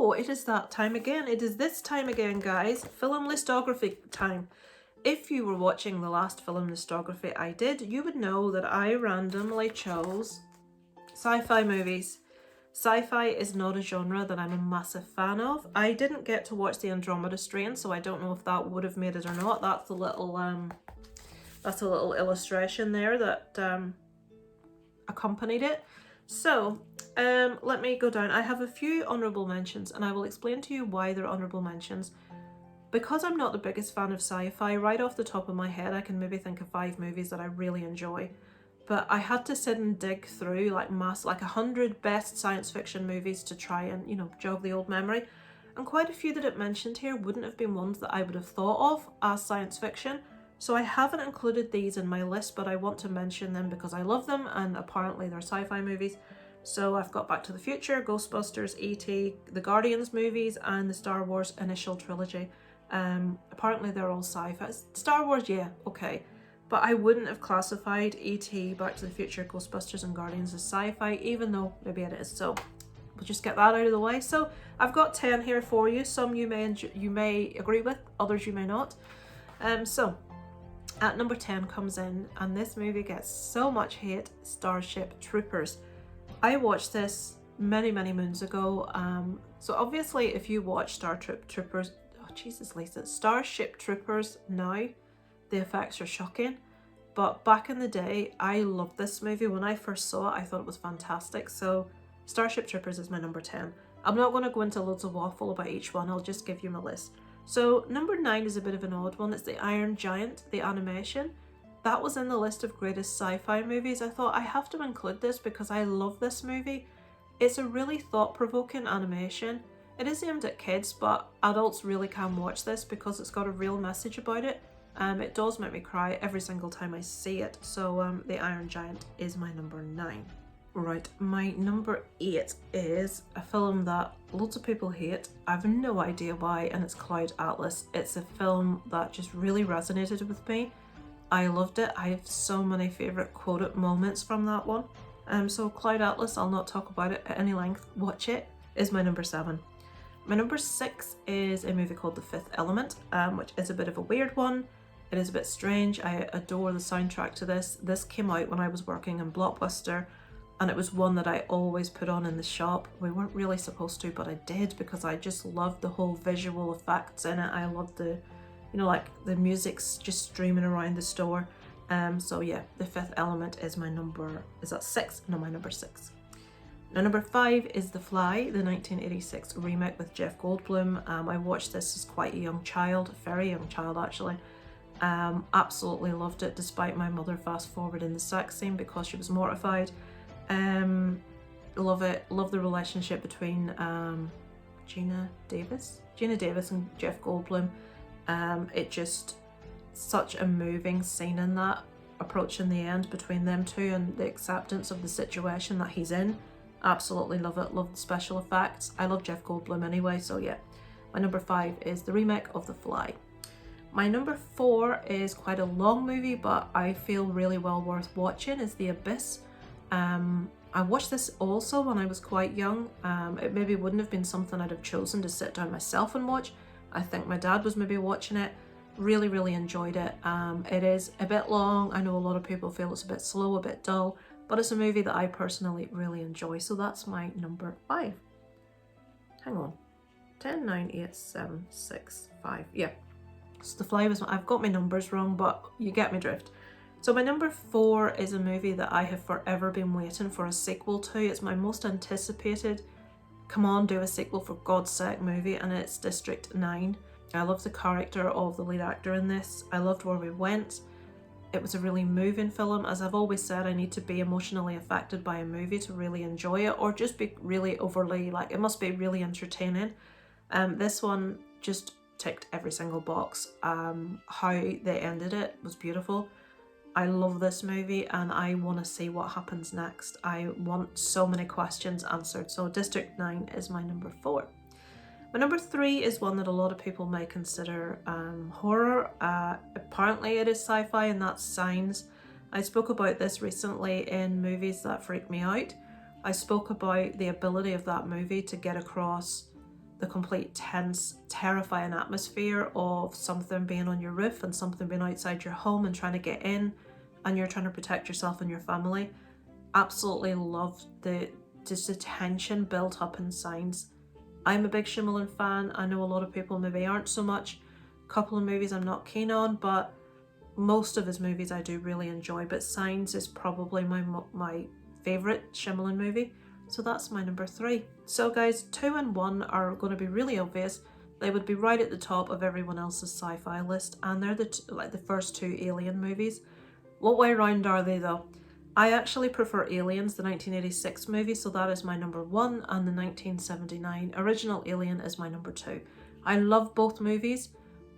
Oh, it is that time again. It is this time again, guys. Film listography time. If you were watching the last film listography I did, you would know that I randomly chose sci-fi movies. Sci-fi is not a genre that I'm a massive fan of. I didn't get to watch the Andromeda Strain, so I don't know if that would have made it or not. That's a little illustration there that accompanied it. So let me go down. I have a few honourable mentions, and I will explain to you why they're honourable mentions. Because I'm not the biggest fan of sci-fi, right off the top of my head I can maybe think of 5 movies that I really enjoy. But I had to sit and dig through like 100 best science fiction movies to try and, you know, jog the old memory. And quite a few that it mentioned here wouldn't have been ones that I would have thought of as science fiction. So I haven't included these in my list, but I want to mention them because I love them and apparently they're sci-fi movies. So I've got Back to the Future, Ghostbusters, E.T., the Guardians movies, and the Star Wars initial trilogy. Apparently they're all sci-fi. Star Wars, yeah, okay. But I wouldn't have classified E.T., Back to the Future, Ghostbusters and Guardians as sci-fi, even though maybe it is. So we'll just get that out of the way. So I've got 10 here for you. Some you may agree with, others you may not. So at number 10 comes in, and this movie gets so much hate, Starship Troopers. I watched this many moons ago. So obviously if you watch Starship Troopers now, the effects are shocking. But back in the day, I loved this movie. When I first saw it, I thought it was fantastic. So Starship Troopers is my number 10. I'm not going to go into loads of waffle about each one. I'll just give you my list. So number 9 is a bit of an odd one. It's The Iron Giant, the animation. That was in the list of greatest sci-fi movies. I thought I have to include this because I love this movie. It's a really thought-provoking animation. It is aimed at kids, but adults really can watch this because it's got a real message about it. It does make me cry every single time I see it. So The Iron Giant is my number 9. Right, my number 8 is a film that loads of people hate. I have no idea why, and it's Cloud Atlas. It's a film that just really resonated with me. I loved it. I have so many favourite quoted moments from that one. So Cloud Atlas, I'll not talk about it at any length. Watch it, is my number 7. My number 6 is a movie called The Fifth Element, which is a bit of a weird one. It is a bit strange. I adore the soundtrack to this. This came out when I was working in Blockbuster, and it was one that I always put on in the shop. We weren't really supposed to, but I did because I just loved the whole visual effects in it. I loved the, you know, like the music's just streaming around the store. So yeah, The Fifth Element is my number, is that 6? No, my number 6. Now number 5 is The Fly, the 1986 remake with Jeff Goldblum. I watched this as quite a young child, a very young child actually. Absolutely loved it despite my mother fast forwarding the sex scene because she was mortified. Love it. Love the relationship between Gina Davis and Jeff Goldblum. It just such a moving scene in that, approaching the end between them two and the acceptance of the situation that he's in. Absolutely love it. Love the special effects. I love Jeff Goldblum anyway, so yeah. My number 5 is the remake of The Fly. My number 4 is quite a long movie, but I feel really well worth watching, is The Abyss. I watched this also when I was quite young. It maybe wouldn't have been something I'd have chosen to sit down myself and watch. I think my dad was maybe watching it. Really enjoyed it. It is a bit long. I know a lot of people feel it's a bit slow, a bit dull, but it's a movie that I personally really enjoy. So that's my number 5. Hang on. 10, 9, 8, 7, 6, 5. Yeah. So The Fly was, I've got my numbers wrong, but you get my drift. So my number 4 is a movie that I have forever been waiting for a sequel to. It's my most anticipated, come on, do a sequel for God's sake movie, and it's District 9. I love the character of the lead actor in this. I loved where we went. It was a really moving film. As I've always said, I need to be emotionally affected by a movie to really enjoy it, or just be really overly, like, it must be really entertaining. This one just ticked every single box. How they ended it was beautiful. I love this movie and I want to see what happens next. I want so many questions answered. So District 9 is my number 4. My number 3 is one that a lot of people may consider horror. Apparently it is sci-fi, and that's Signs. I spoke about this recently in Movies That Freak Me Out. I spoke about the ability of that movie to get across the complete tense, terrifying atmosphere of something being on your roof and something being outside your home and trying to get in, and you're trying to protect yourself and your family. Absolutely loved the tension built up in Signs. I'm a big Shyamalan fan. I know a lot of people maybe aren't so much. A couple of movies I'm not keen on, but most of his movies I do really enjoy. But Signs is probably my favourite Shyamalan movie. So that's my number 3. So guys, 2 and 1 are going to be really obvious. They would be right at the top of everyone else's sci-fi list, and they're the first 2 Alien movies. What way around are they though? I actually prefer Aliens, the 1986 movie, so that is my number 1, and the 1979 original Alien is my number 2. I love both movies,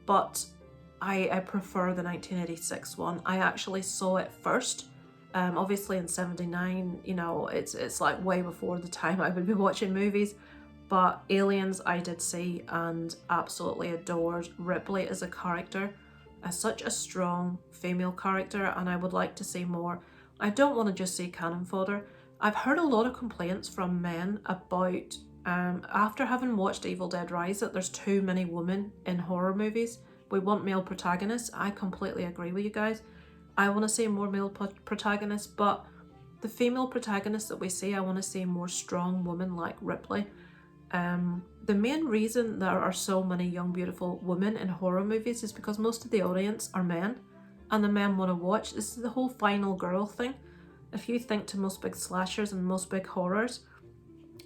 but I prefer the 1986 one. I actually saw it first. Obviously in 79, you know, it's like way before the time I would be watching movies, but Aliens I did see and absolutely adored Ripley as a character, as such a strong female character, and I would like to see more. I don't want to just see cannon fodder. I've heard a lot of complaints from men about, after having watched Evil Dead Rise, that there's too many women in horror movies. We want male protagonists. I completely agree with you guys. I want to see more male protagonists, but the female protagonists that we see, I want to see more strong women like Ripley. The main reason there are so many young, beautiful women in horror movies is because most of the audience are men, and the men want to watch. This is the whole final girl thing. If you think to most big slashers and most big horrors,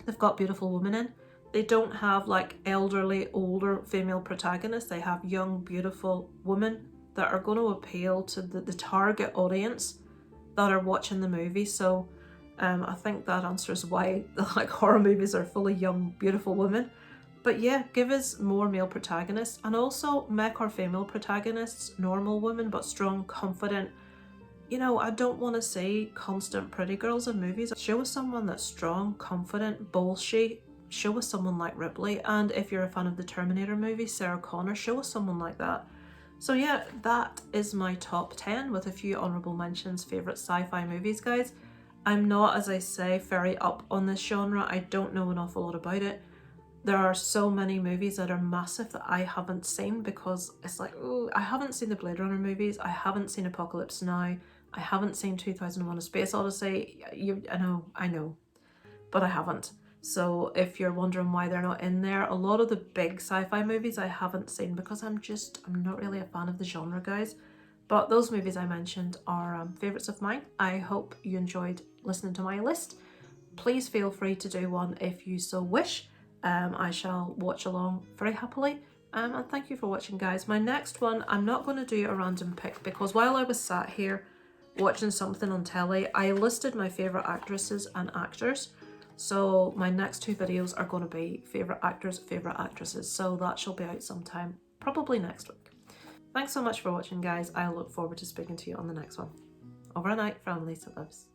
they've got beautiful women in. They don't have like elderly, older female protagonists. They have young, beautiful women that are going to appeal to the target audience that are watching the movie. So I think that answers why like horror movies are full of young, beautiful women. But yeah, give us more male protagonists, and also make our female protagonists normal women, but strong, confident. You know, I don't want to see constant pretty girls in movies. Show us someone that's strong, confident, bolshy. Show us someone like Ripley. And if you're a fan of the Terminator movie, Sarah Connor, show us someone like that. So yeah, that is my top 10 with a few honourable mentions, favourite sci-fi movies, guys. I'm not, as I say, very up on this genre. I don't know an awful lot about it. There are so many movies that are massive that I haven't seen, because it's like, oh, I haven't seen the Blade Runner movies, I haven't seen Apocalypse Now, I haven't seen 2001: A Space Odyssey. I know, but I haven't. So if you're wondering why they're not in there, a lot of the big sci-fi movies I haven't seen because I'm not really a fan of the genre, guys. But those movies I mentioned are favourites of mine. I hope you enjoyed listening to my list. Please feel free to do one if you so wish. I shall watch along very happily. And thank you for watching, guys. My next one, I'm not going to do a random pick, because while I was sat here watching something on telly, I listed my favourite actresses and actors. So my next 2 videos are going to be favourite actors, favourite actresses. So that shall be out sometime, probably next week. Thanks so much for watching, guys. I look forward to speaking to you on the next one. Over and out from Lisa Lives.